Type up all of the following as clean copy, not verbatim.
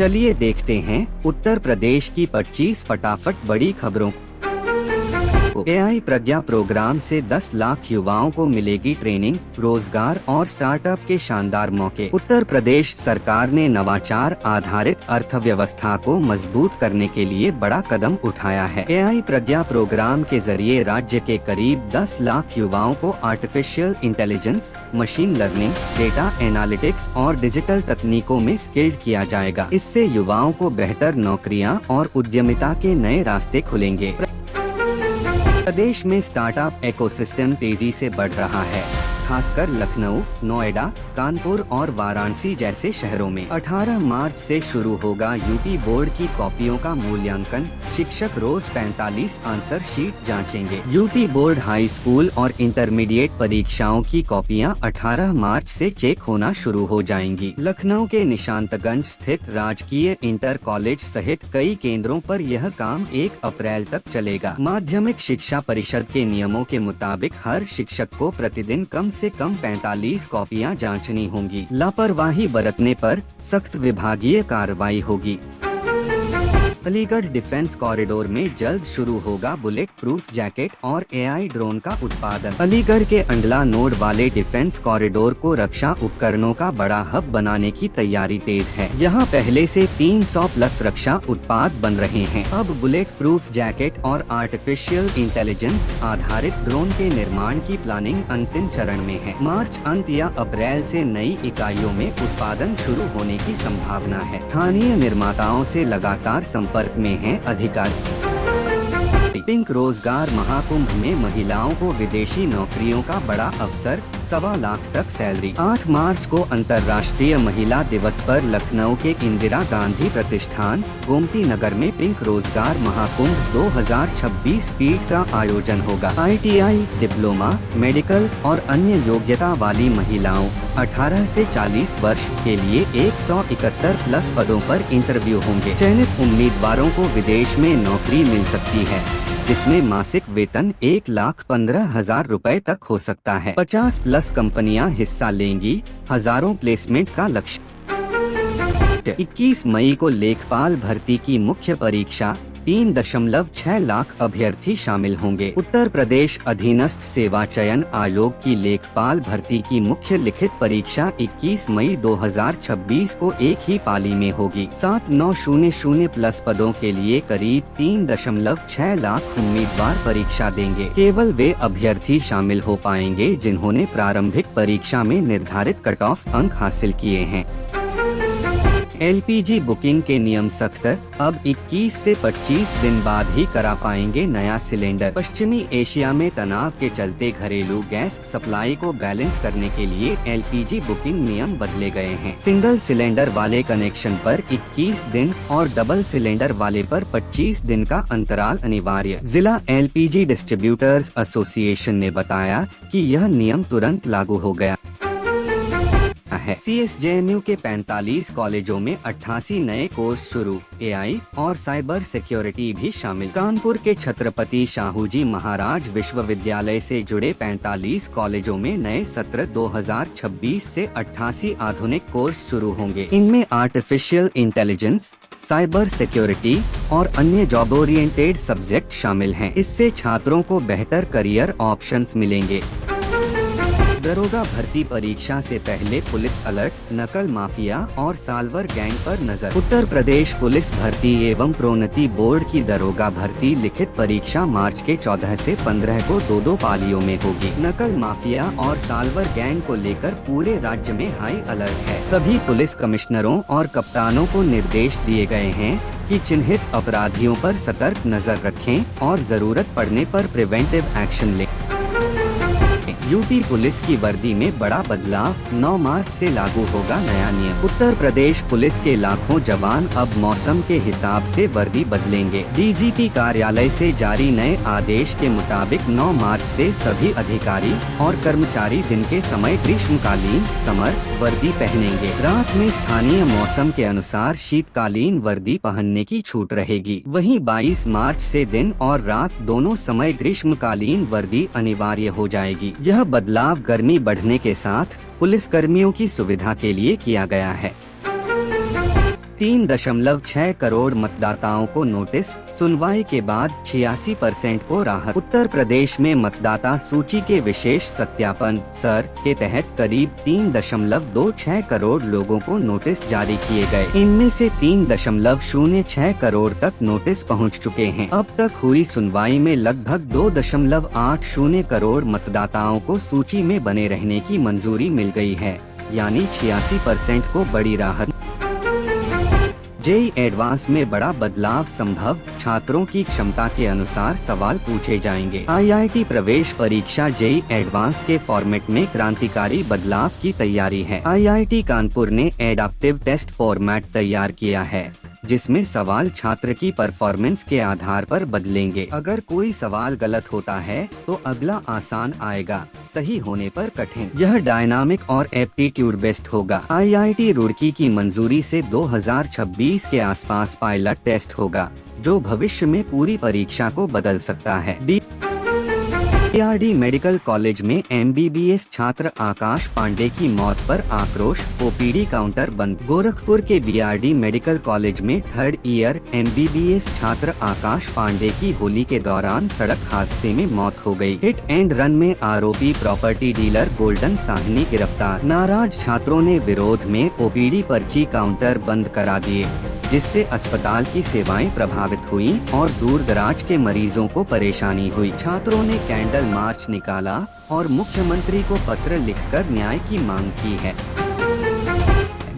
चलिए देखते हैं उत्तर प्रदेश की 25 फटाफट बड़ी खबरों को। एआई प्रज्ञा प्रोग्राम से 10 लाख युवाओं को मिलेगी ट्रेनिंग, रोजगार और स्टार्टअप के शानदार मौके। उत्तर प्रदेश सरकार ने नवाचार आधारित अर्थव्यवस्था को मजबूत करने के लिए बड़ा कदम उठाया है। एआई प्रज्ञा प्रोग्राम के जरिए राज्य के करीब 10 लाख युवाओं को artificial intelligence, machine learning, data analytics और डिजिटल तकनीकों में स्किल्ड किया जाएगा। इससे युवाओं को बेहतर नौकरियां और उद्यमिता के नए रास्ते खुलेंगे। प्रदेश में स्टार्टअप इकोसिस्टम तेजी से बढ़ रहा है, खासकर लखनऊ, नोएडा, कानपुर और वाराणसी जैसे शहरों में। 18 मार्च से शुरू होगा यूपी बोर्ड की कॉपियों का मूल्यांकन। शिक्षक रोज 45 आंसर शीट जांचेंगे। यूपी बोर्ड हाई स्कूल और इंटरमीडिएट परीक्षाओं की कॉपियां 18 मार्च से चेक होना शुरू हो जाएंगी। लखनऊ के निशांतगंज स्थित राजकीय इंटर कॉलेज सहित कई केंद्रों पर यह काम 1 अप्रैल तक चलेगा। माध्यमिक शिक्षा परिषद के नियमों के मुताबिक हर शिक्षक को प्रतिदिन कम से कम 45 कॉपियां जांचनी होंगी। लापरवाही बरतने पर सख्त विभागीय कार्रवाई होगी। अलीगढ़ डिफेंस कॉरिडोर में जल्द शुरू होगा बुलेट प्रूफ जैकेट और एआई ड्रोन का उत्पादन। अलीगढ़ के अंडला नोड वाले डिफेंस कॉरिडोर को रक्षा उपकरणों का बड़ा हब बनाने की तैयारी तेज है। यहाँ पहले से 300 प्लस रक्षा उत्पाद बन रहे हैं। अब बुलेट प्रूफ जैकेट और आर्टिफिशियल इंटेलिजेंस आधारित ड्रोन के निर्माण की प्लानिंग अंतिम चरण में है। मार्च अंत या अप्रैल से नई इकाइयों में उत्पादन शुरू होने की संभावना है। स्थानीय निर्माताओं से लगातार संपर्क में हैं अधिकारी। पिंक रोजगार महाकुंभ में महिलाओं को विदेशी नौकरियों का बड़ा अवसर, 1.25 लाख तक सैलरी। 8 मार्च को अंतर्राष्ट्रीय महिला दिवस पर लखनऊ के इंदिरा गांधी प्रतिष्ठान गोमती नगर में पिंक रोजगार महाकुंभ 2026 फीट का आयोजन होगा। ITI, डिप्लोमा, मेडिकल और अन्य योग्यता वाली महिलाओं 18 से 40 वर्ष के लिए 171 प्लस पदों पर इंटरव्यू होंगे। चयनित उम्मीदवारों को विदेश में नौकरी मिल सकती है, जिसमें मासिक वेतन 1,15,000 रुपए तक हो सकता है। 50 प्लस कंपनियां हिस्सा लेंगी। हजारों प्लेसमेंट का लक्ष्य। 21 मई को लेखपाल भर्ती की मुख्य परीक्षा, 3.6 लाख अभ्यर्थी शामिल होंगे। उत्तर प्रदेश अधीनस्थ सेवा चयन आयोग की लेखपाल भर्ती की मुख्य लिखित परीक्षा 21 मई 2026 को एक ही पाली में होगी। 7,900 प्लस पदों के लिए करीब 3.6 लाख उम्मीदवार परीक्षा देंगे। केवल वे अभ्यर्थी शामिल हो पाएंगे जिन्होंने प्रारंभिक परीक्षा में निर्धारित कट ऑफ अंक हासिल किए हैं। LPG बुकिंग के नियम सख्त, अब 21 से 25 दिन बाद ही करा पाएंगे नया सिलेंडर। पश्चिमी एशिया में तनाव के चलते घरेलू गैस सप्लाई को बैलेंस करने के लिए LPG बुकिंग नियम बदले गए हैं। सिंगल सिलेंडर वाले कनेक्शन पर 21 दिन और डबल सिलेंडर वाले पर 25 दिन का अंतराल अनिवार्य। जिला LPG डिस्ट्रीब्यूटर्स एसोसिएशन ने बताया कि यह नियम तुरंत लागू हो गया है। CSJMU के 45 कॉलेजों में 88 नए कोर्स शुरू, AI और साइबर सिक्योरिटी भी शामिल। कानपुर के छत्रपति शाहूजी महाराज विश्वविद्यालय से जुड़े 45 कॉलेजों में नए सत्र 2026 से 88 आधुनिक कोर्स शुरू होंगे। इनमें आर्टिफिशियल इंटेलिजेंस, साइबर सिक्योरिटी और अन्य जॉब ओरिएंटेड सब्जेक्ट शामिल हैं। इससे छात्रों को बेहतर करियर ऑप्शंस मिलेंगे। दरोगा भर्ती परीक्षा से पहले पुलिस अलर्ट, नकल माफिया और साल्वर गैंग पर नजर। उत्तर प्रदेश पुलिस भर्ती एवं प्रोन्नति बोर्ड की दरोगा भर्ती लिखित परीक्षा मार्च के 14 से 15 को 2-2 पालियों में होगी। नकल माफिया और साल्वर गैंग को लेकर पूरे राज्य में हाई अलर्ट है। सभी पुलिस कमिश्नरों और कप्तानों को निर्देश दिए गए हैं कि चिन्हित अपराधियों पर सतर्क नजर रखें और जरूरत पड़ने पर प्रिवेंटिव एक्शन लें। यूपी पुलिस की वर्दी में बड़ा बदलाव, 9 मार्च से लागू होगा नया नियम। उत्तर प्रदेश पुलिस के लाखों जवान अब मौसम के हिसाब से वर्दी बदलेंगे। DGP कार्यालय से जारी नए आदेश के मुताबिक 9 मार्च से सभी अधिकारी और कर्मचारी दिन के समय ग्रीष्मकालीन समर वर्दी पहनेंगे। रात में स्थानीय मौसम के अनुसार शीतकालीन वर्दी पहनने की छूट रहेगी। वहीं 22 मार्च से दिन और रात दोनों समय ग्रीष्मकालीन वर्दी अनिवार्य हो जाएगी। यह बदलाव गर्मी बढ़ने के साथ पुलिस कर्मियों की सुविधा के लिए किया गया है। 3.6 करोड़ मतदाताओं को नोटिस, सुनवाई के बाद 86% को राहत। उत्तर प्रदेश में मतदाता सूची के विशेष सत्यापन सर के तहत करीब 3.26 करोड़ लोगों को नोटिस जारी किए गए। इनमें से 3.06 करोड़ तक नोटिस पहुंच चुके हैं। अब तक हुई सुनवाई में लगभग 2.80 करोड़ मतदाताओं को सूची में बने रहने की मंजूरी मिल गई है, यानी 86% को बड़ी राहत। जेईई एडवांस में बड़ा बदलाव संभव, छात्रों की क्षमता के अनुसार सवाल पूछे जाएंगे। आईआईटी प्रवेश परीक्षा जेईई एडवांस के फॉर्मेट में क्रांतिकारी बदलाव की तैयारी है। आईआईटी कानपुर ने एडाप्टिव टेस्ट फॉर्मेट तैयार किया है, जिसमें सवाल छात्र की परफॉर्मेंस के आधार पर बदलेंगे। अगर कोई सवाल गलत होता है तो अगला आसान आएगा, सही होने पर कठिन। यह डायनामिक और एप्टीट्यूड बेस्ड होगा। आईआईटी रुड़की की मंजूरी से 2026 के आसपास पायलट टेस्ट होगा, जो भविष्य में पूरी परीक्षा को बदल सकता है। बीआरडी मेडिकल कॉलेज में एमबीबीएस छात्र आकाश पांडे की मौत पर आक्रोश, ओपीडी काउंटर बंद। गोरखपुर के बीआरडी मेडिकल कॉलेज में 3rd ईयर एमबीबीएस छात्र आकाश पांडे की होली के दौरान सड़क हादसे में मौत हो गई। हिट एंड रन में आरोपी प्रॉपर्टी डीलर गोल्डन साहनी गिरफ्तार। नाराज छात्रों ने विरोध में ओपीडी पर्ची काउंटर बंद करा दिए, जिससे अस्पताल की सेवाएं प्रभावित हुई और दूर दराज के मरीजों को परेशानी हुई। छात्रों ने कैंडल मार्च निकाला और मुख्यमंत्री को पत्र लिखकर न्याय की मांग की है।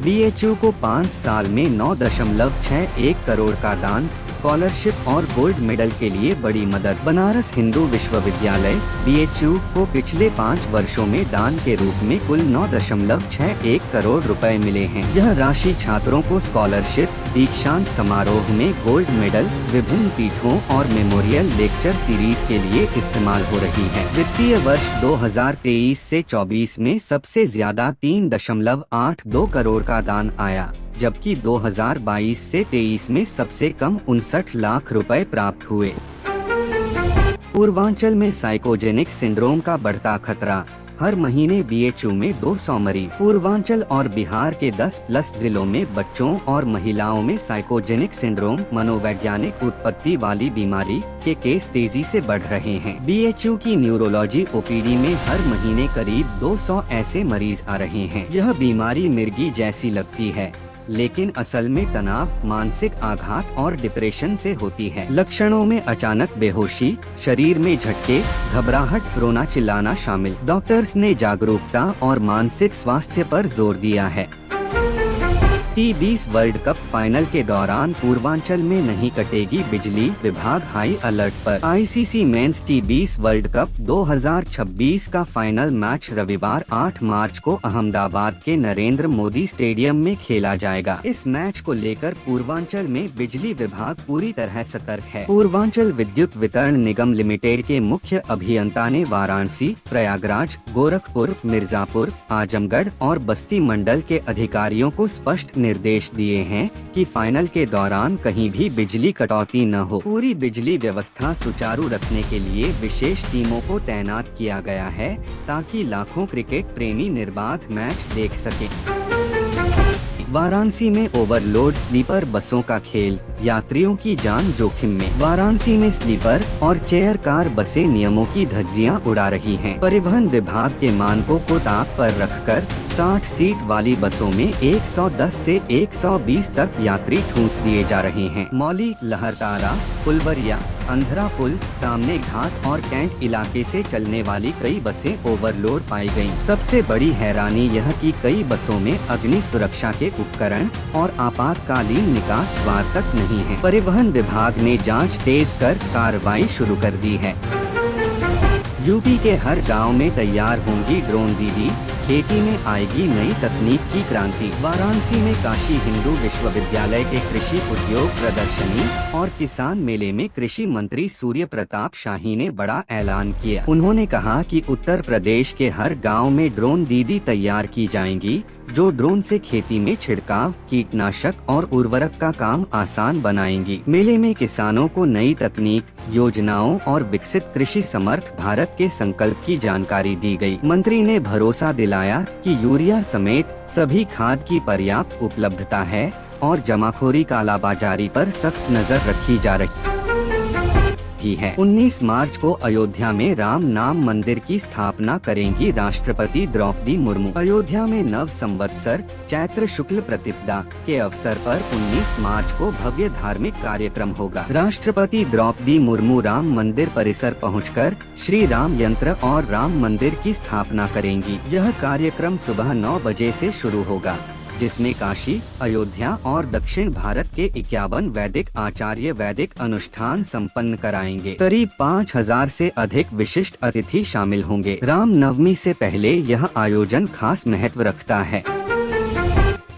बीएचयू को 5 साल में 9.61 करोड़ का दान, स्कॉलरशिप और गोल्ड मेडल के लिए बड़ी मदद। बनारस हिंदू विश्वविद्यालय बीएचयू को पिछले 5 वर्षों में दान के रूप में कुल 9.61 करोड़ रुपए मिले हैं। यह राशि छात्रों को स्कॉलरशिप, दीक्षांत समारोह में गोल्ड मेडल, विभिन्न पीठों और मेमोरियल लेक्चर सीरीज के लिए इस्तेमाल हो रही है। वित्तीय वर्ष 2023 से 24 में सबसे ज्यादा 3.82 करोड़ का दान आया, जबकि 2022 से 23 में सबसे कम 59 लाख रुपए प्राप्त हुए। पूर्वांचल में साइकोजेनिक सिंड्रोम का बढ़ता खतरा, हर महीने बीएचयू में 200 मरीज। पूर्वांचल और बिहार के 10+ जिलों में बच्चों और महिलाओं में साइकोजेनिक सिंड्रोम, मनोवैज्ञानिक उत्पत्ति वाली बीमारी के केस तेजी से बढ़ रहे हैं। बीएचयू की न्यूरोलॉजी ओपीडी में हर महीने करीब 200 ऐसे मरीज आ रहे हैं। यह बीमारी मिर्गी जैसी लगती है, लेकिन असल में तनाव, मानसिक आघात और डिप्रेशन से होती है। लक्षणों में अचानक बेहोशी, शरीर में झटके, घबराहट, रोना चिल्लाना शामिल। डॉक्टर्स ने जागरूकता और मानसिक स्वास्थ्य पर जोर दिया है। T20 वर्ल्ड कप फाइनल के दौरान पूर्वांचल में नहीं कटेगी बिजली, विभाग हाई अलर्ट पर। ICC men's T20 world cup 2026 का फाइनल मैच रविवार 8 मार्च को अहमदाबाद के नरेंद्र मोदी स्टेडियम में खेला जाएगा। इस मैच को लेकर पूर्वांचल में बिजली विभाग पूरी तरह सतर्क है। पूर्वांचल विद्युत वितरण निगम लिमिटेड के मुख्य अभियंता ने वाराणसी, प्रयागराज, गोरखपुर, मिर्जापुर, आजमगढ़ और बस्ती मंडल के अधिकारियों को स्पष्ट निर्देश दिए हैं कि फाइनल के दौरान कहीं भी बिजली कटौती न हो। पूरी बिजली व्यवस्था सुचारू रखने के लिए विशेष टीमों को तैनात किया गया है, ताकि लाखों क्रिकेट प्रेमी निर्बाध मैच देख सकें। वाराणसी में ओवरलोड स्लीपर बसों का खेल, यात्रियों की जान जोखिम में। वाराणसी में स्लीपर और चेयर कार बसें नियमों की धज्जियां उड़ा रही हैं। परिवहन विभाग के मानकों को ताक पर रखकर 60 सीट वाली बसों में 110 से 120 तक यात्री ठूंस दिए जा रहे हैं। मौली, लहरतारा, फुलवरिया, अंधरा पुल, सामने घाट और कैंट इलाके से चलने वाली कई बसें ओवरलोड पाई गयी। सबसे बड़ी हैरानी यह कि कई बसों में अग्नि सुरक्षा के उपकरण और आपातकालीन निकास द्वार तक नहीं है। परिवहन विभाग ने जांच तेज कर कार्रवाई शुरू कर दी है। यूपी के हर गांव में तैयार होंगी ड्रोन दीदी, खेती में आएगी नई तकनीक की क्रांति। वाराणसी में काशी हिंदू विश्वविद्यालय के कृषि उद्योग प्रदर्शनी और किसान मेले में कृषि मंत्री सूर्य प्रताप शाही ने बड़ा ऐलान किया। उन्होंने कहा कि उत्तर प्रदेश के हर गांव में ड्रोन दीदी तैयार की जाएंगी, जो ड्रोन से खेती में छिड़काव, कीटनाशक और उर्वरक का काम आसान बनाएंगी। मेले में किसानों को नई तकनीक, योजनाओं और विकसित कृषि समर्थ भारत के संकल्प की जानकारी दी गई। मंत्री ने भरोसा दिलाया कि यूरिया समेत सभी खाद की पर्याप्त उपलब्धता है और जमाखोरी कालाबाजारी पर सख्त नजर रखी जा रही है। 19 मार्च को अयोध्या में राम नाम मंदिर की स्थापना करेंगी राष्ट्रपति द्रौपदी मुर्मू। अयोध्या में नव संवत्सर चैत्र शुक्ल प्रतिपदा के अवसर पर 19 मार्च को भव्य धार्मिक कार्यक्रम होगा। राष्ट्रपति द्रौपदी मुर्मू राम मंदिर परिसर पहुंचकर श्री राम यंत्र और राम मंदिर की स्थापना करेंगी। यह कार्यक्रम सुबह 9 बजे से शुरू होगा, जिसमें काशी, अयोध्या और दक्षिण भारत के 51 वैदिक आचार्य वैदिक अनुष्ठान संपन्न कराएंगे। करीब 5000 से अधिक विशिष्ट अतिथि शामिल होंगे। राम नवमी से पहले यह आयोजन खास महत्व रखता है।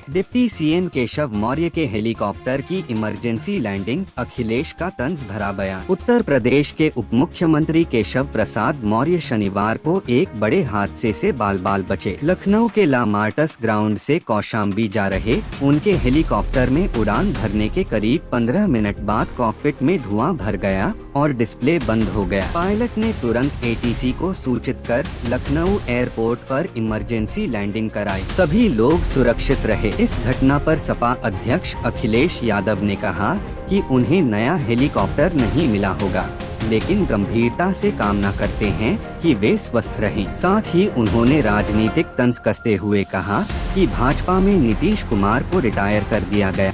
डिप्टी सीएम केशव मौर्य के हेलीकॉप्टर की इमरजेंसी लैंडिंग, अखिलेश का तंज भरा बयान। उत्तर प्रदेश के उप मुख्यमंत्री केशव प्रसाद मौर्य शनिवार को एक बड़े हादसे से बाल बाल बचे। लखनऊ के ला मार्टस ग्राउंड से कौशाम्बी जा रहे उनके हेलीकॉप्टर में उड़ान भरने के करीब 15 मिनट बाद कॉकपिट में धुआं भर गया और डिस्प्ले बंद हो गया। पायलट ने तुरंत एटीसी को सूचित कर लखनऊ एयरपोर्ट पर इमरजेंसी लैंडिंग कराई। सभी लोग सुरक्षित रहे। इस घटना पर सपा अध्यक्ष अखिलेश यादव ने कहा कि उन्हें नया हेलीकॉप्टर नहीं मिला होगा, लेकिन गंभीरता से कामना करते हैं कि वे स्वस्थ रहें। साथ ही उन्होंने राजनीतिक तंज कसते हुए कहा कि भाजपा में नीतीश कुमार को रिटायर कर दिया गया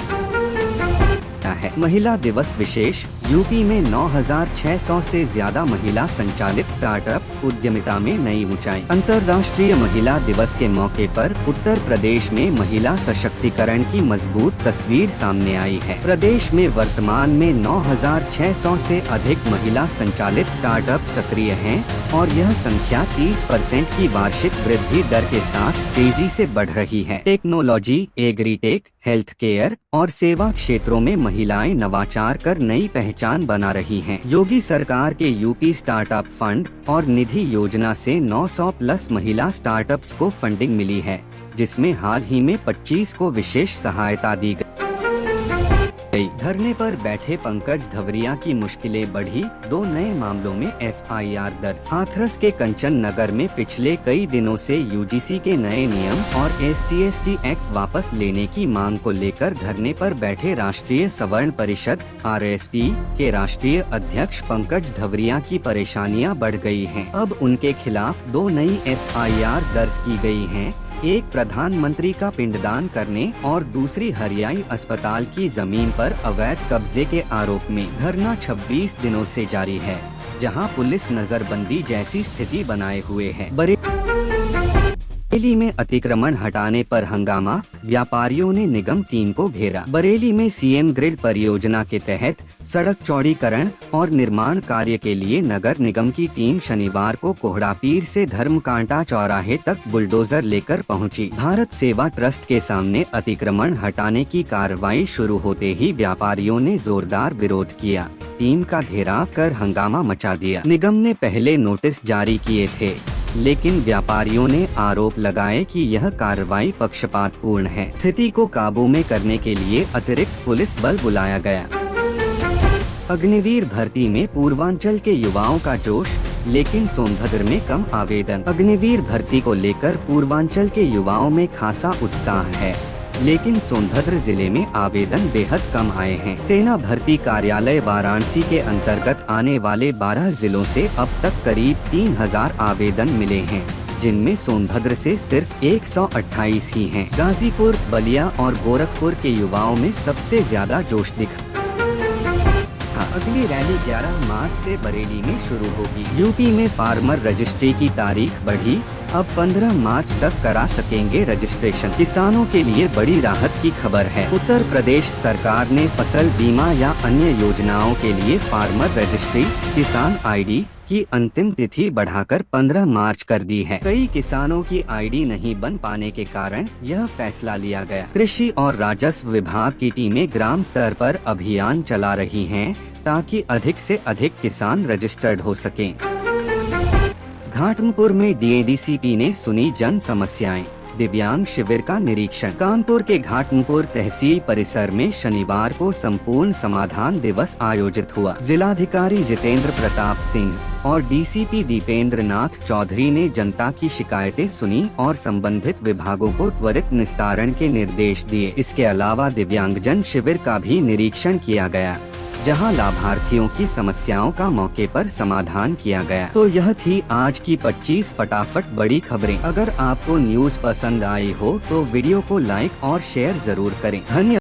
है। महिला दिवस विशेष। यूपी में 9600 से ज्यादा महिला संचालित स्टार्टअप उद्यमिता में नई ऊंचाई। अंतर्राष्ट्रीय महिला दिवस के मौके पर उत्तर प्रदेश में महिला सशक्तिकरण की मजबूत तस्वीर सामने आई है। प्रदेश में वर्तमान में 9600 से अधिक महिला संचालित स्टार्टअप सक्रिय हैं और यह संख्या 30% की वार्षिक वृद्धि दर के साथ तेजी से बढ़ रही है। टेक्नोलॉजी, एग्रीटेक, हेल्थ केयर और सेवा क्षेत्रों में महिलाएं नवाचार कर नई पहचान बना रही हैं। योगी सरकार के यूपी स्टार्टअप फंड और निधि योजना से 900 प्लस महिला स्टार्टअप्स को फंडिंग मिली है, जिसमें हाल ही में 25 को विशेष सहायता दी गई। धरने पर बैठे पंकज धवरिया की मुश्किलें बढ़ी, 2 नए मामलों में एफआईआर दर्ज। हाथरस के कंचन नगर में पिछले कई दिनों से यूजीसी के नए नियम और SC/ST एक्ट वापस लेने की मांग को लेकर धरने पर बैठे राष्ट्रीय सवर्ण परिषद RSP के राष्ट्रीय अध्यक्ष पंकज धवरिया की परेशानियां बढ़ गई हैं। अब उनके खिलाफ 2 नई एफआईआर दर्ज की गई हैं। एक प्रधानमंत्री का पिंडदान करने और दूसरी हरियाई अस्पताल की जमीन पर अवैध कब्जे के आरोप में। धरना 26 दिनों से जारी है, जहां पुलिस नजरबंदी जैसी स्थिति बनाए हुए है। बरेली में अतिक्रमण हटाने पर हंगामा, व्यापारियों ने निगम टीम को घेरा। बरेली में सीएम ग्रिड परियोजना के तहत सड़क चौड़ीकरण और निर्माण कार्य के लिए नगर निगम की टीम शनिवार को कोहड़ापीर से धर्मकांटा चौराहे तक बुलडोजर लेकर पहुंची। भारत सेवा ट्रस्ट के सामने अतिक्रमण हटाने की कार्रवाई शुरू होते ही व्यापारियों ने जोरदार विरोध किया। टीम का घेराव कर हंगामा मचा दिया। निगम ने पहले नोटिस जारी किए थे, लेकिन व्यापारियों ने आरोप लगाए कि यह कार्रवाई पक्षपातपूर्ण है। स्थिति को काबू में करने के लिए अतिरिक्त पुलिस बल बुलाया गया। अग्निवीर भर्ती में पूर्वांचल के युवाओं का जोश, लेकिन सोनभद्र में कम आवेदन। अग्निवीर भर्ती को लेकर पूर्वांचल के युवाओं में खासा उत्साह है, लेकिन सोनभद्र जिले में आवेदन बेहद कम आए हैं। सेना भर्ती कार्यालय वाराणसी के अंतर्गत आने वाले 12 जिलों से अब तक करीब 3000 आवेदन मिले हैं, जिनमें सोनभद्र से सिर्फ 128 ही हैं। गाजीपुर, बलिया और गोरखपुर के युवाओं में सबसे ज्यादा जोश दिखा। अगली रैली 11 मार्च से बरेली में शुरू होगी। यूपी में फार्मर रजिस्ट्री की तारीख बढ़ी, अब 15 मार्च तक करा सकेंगे रजिस्ट्रेशन। किसानों के लिए बड़ी राहत की खबर है। उत्तर प्रदेश सरकार ने फसल बीमा या अन्य योजनाओं के लिए फार्मर रजिस्ट्री, किसान आईडी की अंतिम तिथि बढ़ाकर 15 मार्च कर दी है। कई किसानों की आईडी नहीं बन पाने के कारण यह फैसला लिया गया। कृषि और राजस्व विभाग की टीमें ग्राम स्तर पर अभियान चला रही हैं, ताकि अधिक से अधिक किसान रजिस्टर्ड हो सकें। घाटमपुर में डीएडीसीपी ने सुनी जन समस्याएं। दिव्यांग शिविर का निरीक्षण। कानपुर के घाटमपुर तहसील परिसर में शनिवार को संपूर्ण समाधान दिवस आयोजित हुआ। जिलाधिकारी जितेंद्र प्रताप सिंह और डीसीपी दीपेंद्र नाथ चौधरी ने जनता की शिकायतें सुनी और संबंधित विभागों को त्वरित निस्तारण के निर्देश दिए। इसके अलावा दिव्यांगजन शिविर का भी निरीक्षण किया गया, जहां लाभार्थियों की समस्याओं का मौके पर समाधान किया गया। तो यह थी आज की 25 फटाफट बड़ी खबरें। अगर आपको न्यूज पसंद आई हो तो वीडियो को लाइक और शेयर जरूर करें। धन्यवाद।